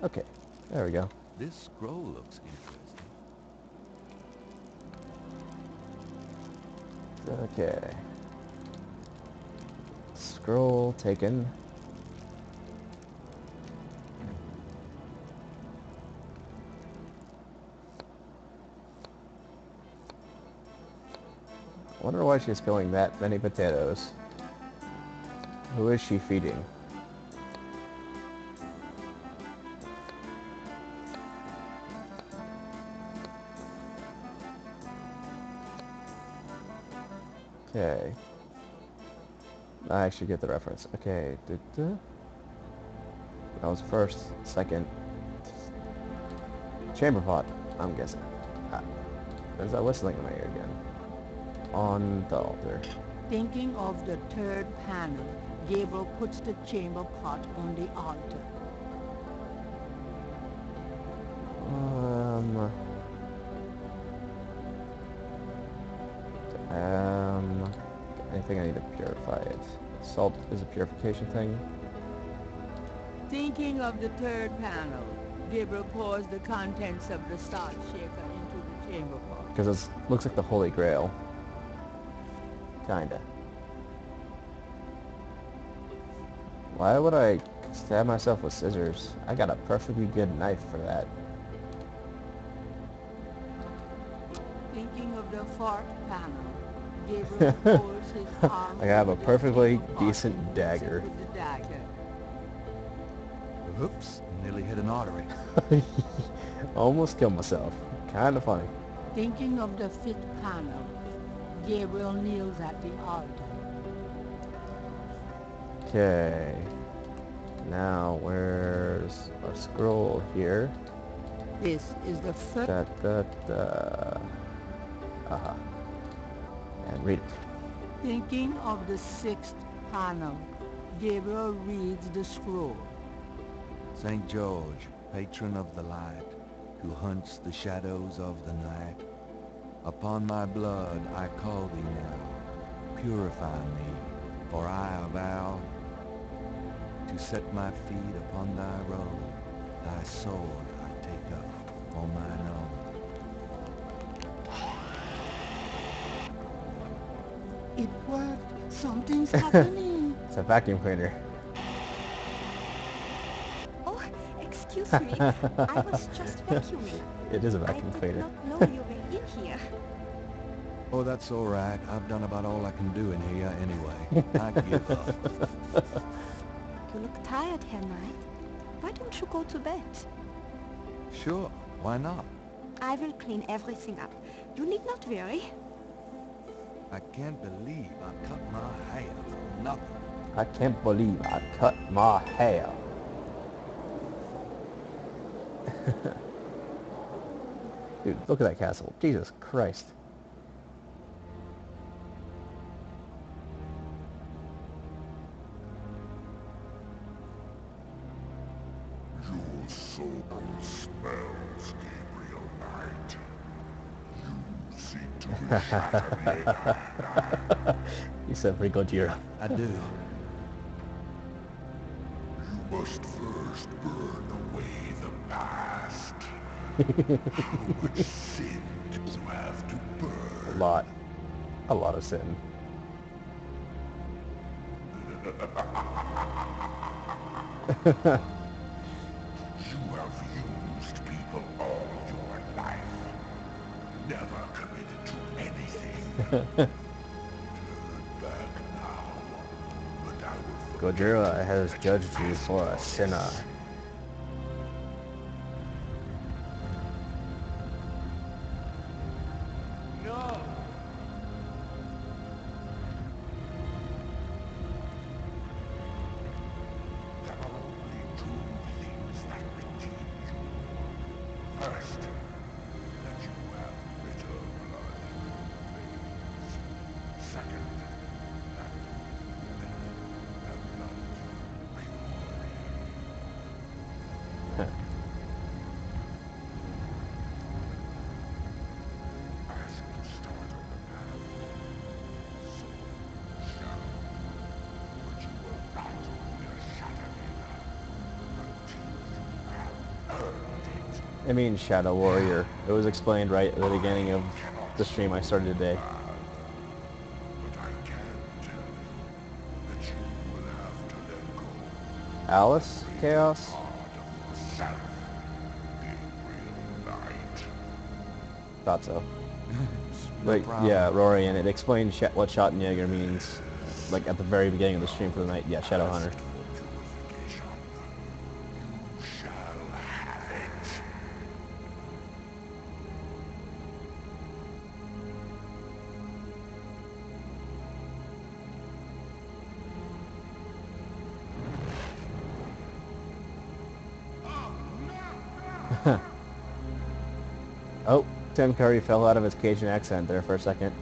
Speaker 1: Okay, there we go.
Speaker 4: This scroll looks interesting.
Speaker 1: Okay. Scroll taken. I wonder why she's killing that many potatoes. Who is she feeding? Okay. I actually get the reference. Okay. That was first, second. Chamber pot, I'm guessing. Ah, there's that whistling in my ear again. On the altar.
Speaker 2: Thinking of the third panel, Gabriel puts the chamber pot on the altar.
Speaker 1: I think I need to purify it. Salt is a purification thing.
Speaker 2: Thinking of the third panel, Gabriel pours the contents of the salt shaker into the chamber pot.
Speaker 1: Because it looks like the Holy Grail. Kinda. Why would I stab myself with scissors? I got a perfectly good knife for that.
Speaker 2: Thinking of the fourth panel, Gabriel pours his arm
Speaker 1: I have a
Speaker 2: over the
Speaker 1: perfectly
Speaker 2: chamber pot
Speaker 1: decent
Speaker 2: and hits it
Speaker 1: dagger.
Speaker 2: with the dagger.
Speaker 4: Oops, nearly hit an artery.
Speaker 1: Almost killed myself. Kinda funny.
Speaker 2: Thinking of the fifth panel, Gabriel kneels at the altar.
Speaker 1: Okay. Now, where's our scroll here?
Speaker 2: This is the first.
Speaker 1: Aha. And read it.
Speaker 2: Thinking of the sixth panel, Gabriel reads the scroll.
Speaker 4: St. George, patron of the light, who hunts the shadows of the night, upon my blood I call thee now. Purify me, for I avow to set my feet upon thy road. Thy sword I take up for mine own.
Speaker 2: It worked. Something's happening.
Speaker 1: It's a vacuum cleaner.
Speaker 7: Oh, excuse me. I was just vacuuming.
Speaker 1: It is a
Speaker 7: I
Speaker 1: vacuum
Speaker 7: did
Speaker 1: cleaner.
Speaker 7: not know you were in here.
Speaker 4: Oh, that's all right. I've done about all I can do in here anyway. I give up.
Speaker 7: You look tired, Herr Knight. Why don't you go to bed?
Speaker 4: Sure, why not?
Speaker 7: I will clean everything up. You need not worry.
Speaker 4: I can't believe I cut my hair for nothing.
Speaker 1: I can't believe I cut my hair. Dude, look at that castle. Jesus Christ.
Speaker 8: Your soul smells, Gabriel Knight. You seek to shatter me.
Speaker 1: You said for Gojira.
Speaker 4: I do.
Speaker 8: You must first burn away the past. How much sin do you have to burn?
Speaker 1: A lot. A lot of sin.
Speaker 8: You have used people all your life. Never committed to anything. Turn back now, but I will
Speaker 1: Gojira has judged you for a sinner.
Speaker 6: No!
Speaker 8: There are only two things that redeem you. First, that you have bitter blood in your veins. Second, that women have loved you purely. As you start on the path, so you shall. But you will not wear Shadowmere until you have earned it.
Speaker 1: I mean Shadow Warrior. It was explained right at the beginning of the stream I started today.
Speaker 8: But I can tell you that you will have to let go
Speaker 1: Alice? Chaos?
Speaker 8: part of yourself, Gabriel Knight.
Speaker 1: Thought so.
Speaker 4: No
Speaker 1: But
Speaker 4: problem.
Speaker 1: yeah, Rory, and it explained what Schottenjäger means, like at the very beginning of the stream for the night. Yeah, Shadow Hunter.
Speaker 8: Purification. You shall have it.
Speaker 1: Oh, Tim Curry fell out of his Cajun accent there for a second.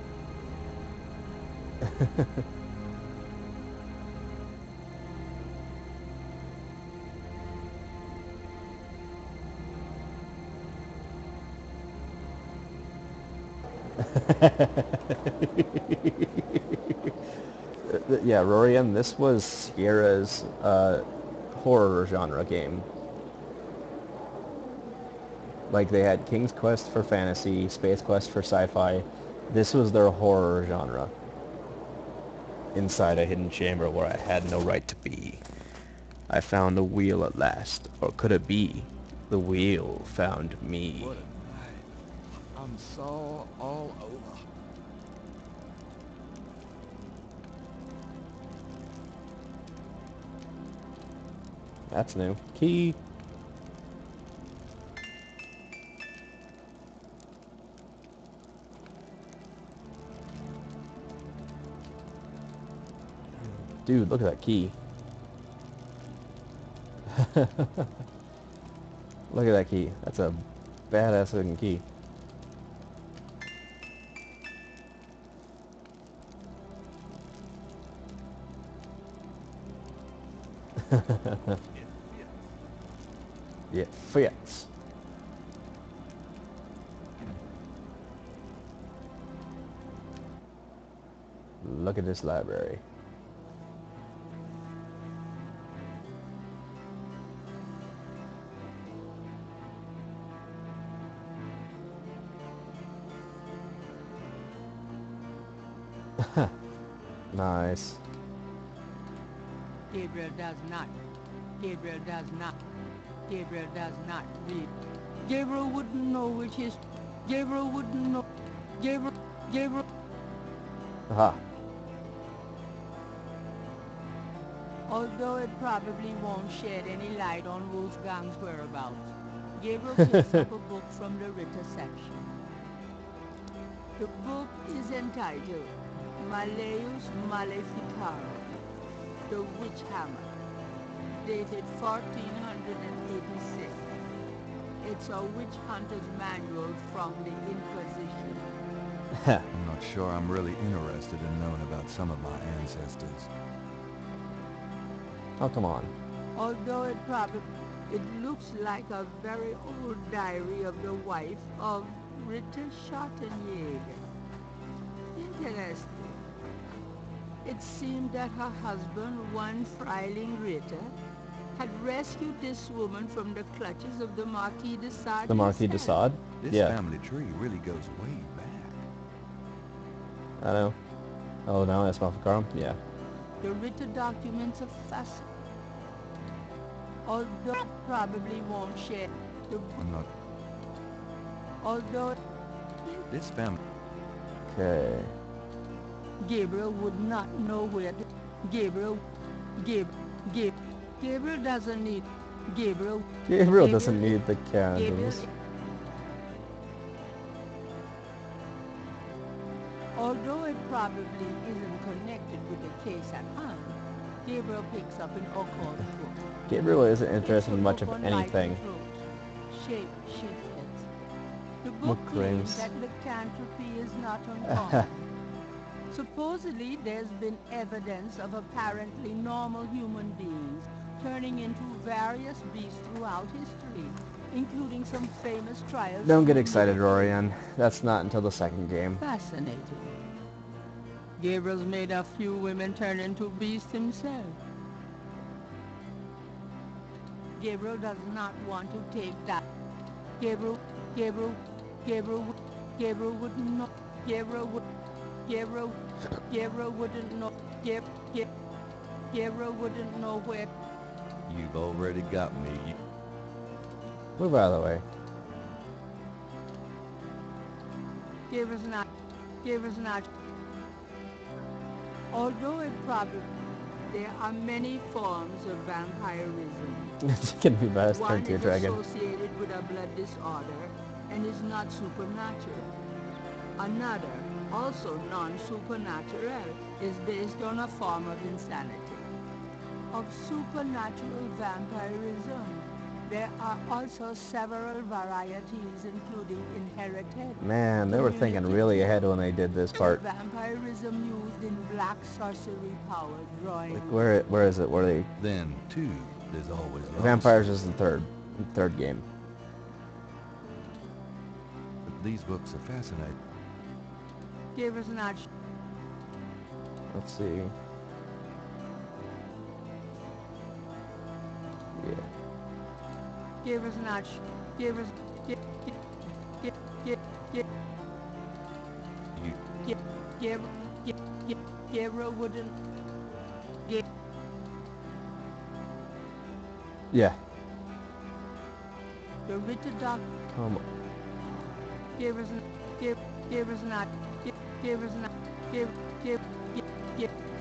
Speaker 1: Yeah, Rorian, this was Sierra's horror genre game. Like they had King's Quest for fantasy, Space Quest for sci-fi. This was their horror genre. Inside a hidden chamber where I had no right to be. I found the wheel at last. Or could it be? The wheel found me.
Speaker 4: What a night. I'm sore all over.
Speaker 1: That's new. Key. Dude, look at that key. Look at that key. That's a badass looking key. It fits. Look at this library. Nice.
Speaker 2: Gabriel does not. Gabriel does not. Gabriel does not read. Gabriel wouldn't know which is. Gabriel wouldn't know. Gabriel.
Speaker 1: Aha.
Speaker 2: Although it probably won't shed any light on Wolfgang's whereabouts. Gabriel picks up a book from the Ritter section. The book is entitled Malleus Maleficarum, The Witch Hammer, dated 1486. It's a witch hunter's manual from the Inquisition.
Speaker 4: I'm not sure I'm really interested in knowing about some of my ancestors.
Speaker 1: Oh, come on.
Speaker 2: Although it looks like a very old diary of the wife of Ritter Schottenjäger. Interesting. It seemed that her husband, one Freiling Ritter, had rescued this woman from the clutches of the Marquis de Sade.
Speaker 1: The Marquis de Sade?
Speaker 4: This
Speaker 1: Yeah.
Speaker 4: family tree really goes way back.
Speaker 1: I know. Oh, now that's Maleficarum? Yeah.
Speaker 2: The Ritter documents are fascinating. Although it probably won't share the book.
Speaker 4: I'm not...
Speaker 2: Although
Speaker 4: This family...
Speaker 1: Okay.
Speaker 2: Gabriel would not know where to... Gabriel doesn't need...
Speaker 1: Gabriel doesn't need the candles.
Speaker 2: Although it probably isn't connected with the case at hand, Gabriel picks up an occult book.
Speaker 1: Gabriel isn't interested
Speaker 2: It's a
Speaker 1: in much
Speaker 2: book
Speaker 1: of
Speaker 2: on light
Speaker 1: anything.
Speaker 2: approach, shape-shifters. The book
Speaker 1: Book
Speaker 2: claims
Speaker 1: claims.
Speaker 2: that lycanthropy is not uncommon. Supposedly, there's been evidence of apparently normal human beings turning into various beasts throughout history, including some famous trials.
Speaker 1: Don't
Speaker 2: from
Speaker 1: get
Speaker 2: the
Speaker 1: excited,
Speaker 2: Middle
Speaker 1: Rorian. That's not until the second game.
Speaker 2: Fascinating. Gabriel's made a few women turn into beasts himself. Gabriel does not want to take that. Gabriel wouldn't know. Gabriel wouldn't know. Gabriel wouldn't know where.
Speaker 4: You've already got me.
Speaker 1: Move out of the way.
Speaker 2: Gabriel's not. Although it probably, there are many forms of vampirism.
Speaker 1: It's gonna be best turn
Speaker 2: One
Speaker 1: to a
Speaker 2: is
Speaker 1: dragon.
Speaker 2: associated with a blood disorder and is not supernatural. Another, also non-supernatural, is based on a form of insanity. Of supernatural vampirism, there are also several varieties, including inherited.
Speaker 1: Man, they were thinking really ahead when they did this part.
Speaker 2: Vampirism used in black sorcery power drawing.
Speaker 1: Like, where is it? Where they...
Speaker 4: Then, too, there's always lost.
Speaker 1: Vampires is the third game.
Speaker 4: These books are fascinating.
Speaker 2: Gabriel's not.
Speaker 1: Let's see. Yeah.
Speaker 2: Gabriel's not. Gabriel's. Gabriel wouldn't.
Speaker 1: Yeah.
Speaker 2: The Ritter doc.
Speaker 1: Come on.
Speaker 2: Gabriel's not. Gabriel's not.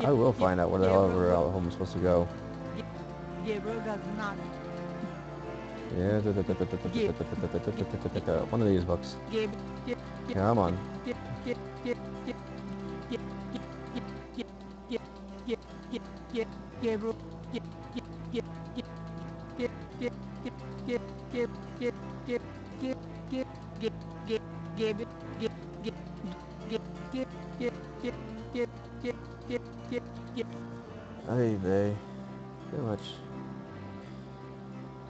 Speaker 1: I will find out where the hell I'm supposed to go.
Speaker 2: Gabriel does not.
Speaker 1: Yeah. One of these books. Come on.
Speaker 2: Gabriel.
Speaker 1: Hey, they. Too much.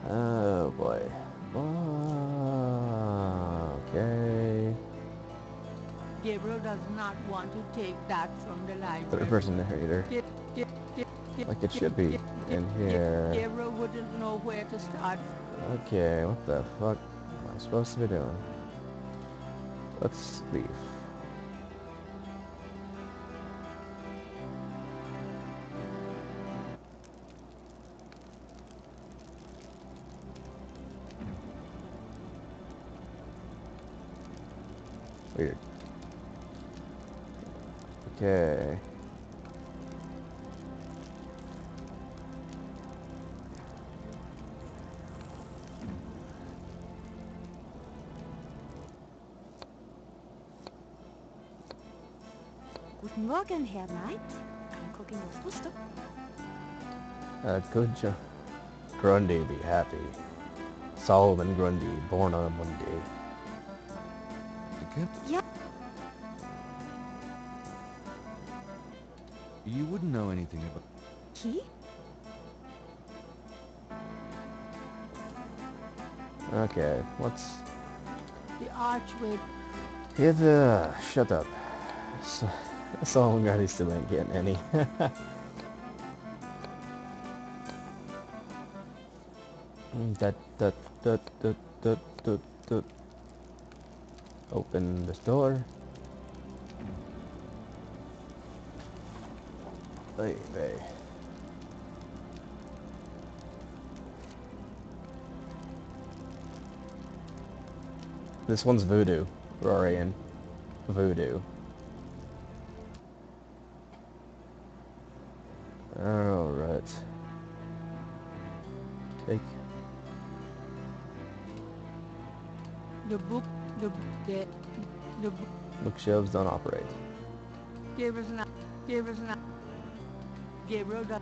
Speaker 1: Oh boy. Okay.
Speaker 2: Gabriel does not want to take that from the library.
Speaker 1: Third person narrator. Like it should be in here.
Speaker 2: Gabriel wouldn't know where to start.
Speaker 1: Okay, what the fuck am I supposed to be doing? Let's leave. Weird. Okay.
Speaker 7: Guten Morgen, Herr Knight. I'm cooking was tust du?
Speaker 1: Good job. Grundy be happy. Solomon Grundy, born on a Monday.
Speaker 4: You can't...
Speaker 7: Yeah.
Speaker 4: You wouldn't know anything about...
Speaker 7: He?
Speaker 1: Okay, what's...
Speaker 2: The archway.
Speaker 1: Shut up. Solomon Grundy still ain't getting any. That, that, that, that, that, that, that. Open this door. Hey, hey. This one's voodoo, Rorian. Voodoo. Alright. Take.
Speaker 2: The book. The book.
Speaker 1: Bookshelves don't operate.
Speaker 2: Gabriel's not. Gabriel does.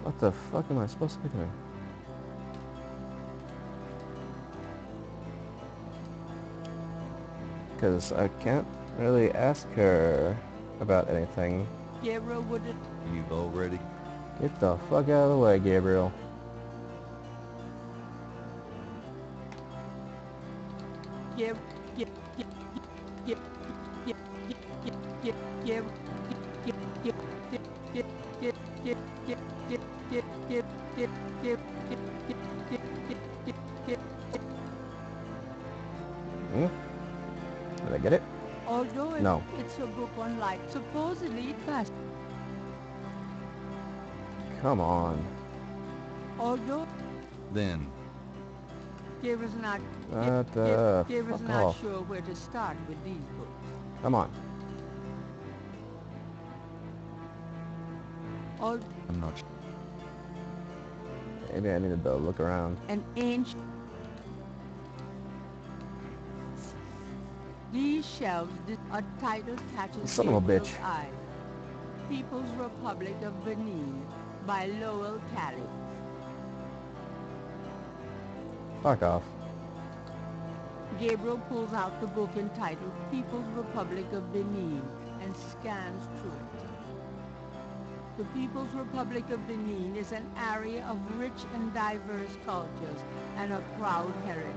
Speaker 1: What the fuck am I supposed to be doing? Because I can't really ask her about anything.
Speaker 2: Gabriel wouldn't.
Speaker 4: You've already...
Speaker 1: Get the fuck out of the way, Gabriel. Hmm? Did I get it?
Speaker 2: Although
Speaker 1: No.
Speaker 2: it's a book on life, supposedly it has.
Speaker 1: Come on.
Speaker 2: Although
Speaker 4: Then,
Speaker 2: Gabriel's not. Gabriel's
Speaker 1: Fuck
Speaker 2: not
Speaker 1: off.
Speaker 2: sure where to start with these books.
Speaker 1: Come on.
Speaker 4: I'm not sure.
Speaker 1: Maybe I needed to look around.
Speaker 2: An ancient. These shelves, a title catches
Speaker 1: Son of a
Speaker 2: Gabriel's
Speaker 1: bitch.
Speaker 2: eye. People's Republic of Benin by Lowell Cali.
Speaker 1: Fuck off.
Speaker 2: Gabriel pulls out the book entitled People's Republic of Benin and scans through it. The People's Republic of Benin is an area of rich and diverse cultures and a proud heritage.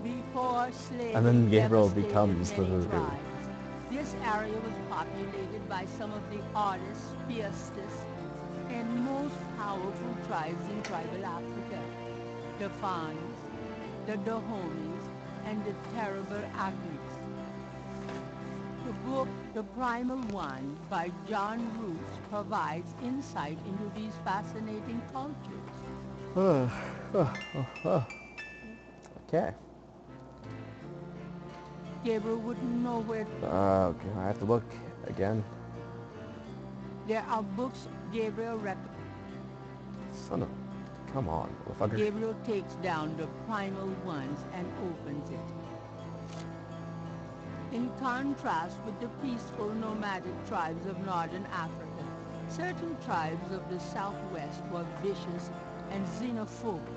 Speaker 2: Before slavery
Speaker 1: And then Gabriel
Speaker 2: devastated
Speaker 1: becomes the
Speaker 2: many
Speaker 1: voodoo.
Speaker 2: tribes, this area was populated by some of the oddest, fiercest, and most powerful tribes in tribal Africa. The Fans, the Dahomis, and the terrible Agris. The book, The Primal One, by John Roots, provides insight into these fascinating cultures.
Speaker 1: Okay.
Speaker 2: Gabriel wouldn't know where.
Speaker 1: Okay, I have to look again.
Speaker 2: There are books Gabriel recommends.
Speaker 1: Son of... Come on, motherfucker.
Speaker 2: Gabriel takes down the primal ones and opens it. In contrast with the peaceful nomadic tribes of northern Africa, certain tribes of the southwest were vicious and xenophobic.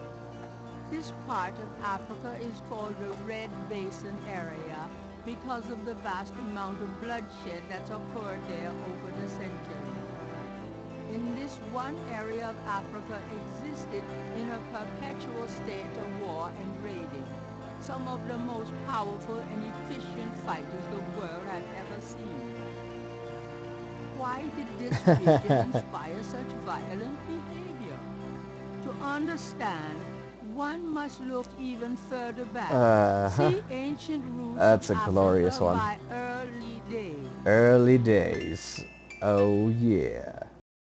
Speaker 2: This part of Africa is called the Red Basin area because of the vast amount of bloodshed that's occurred there over the centuries. In this one area of Africa existed in a perpetual state of war and raiding, some of the most powerful and efficient fighters the world had ever seen. Why did this region inspire such violent behavior? To understand, one must look even further back. See Ancient Roots
Speaker 1: That's
Speaker 2: of
Speaker 1: a glorious
Speaker 2: Africa
Speaker 1: one.
Speaker 2: by Early Days.
Speaker 1: Early days. Oh yeah.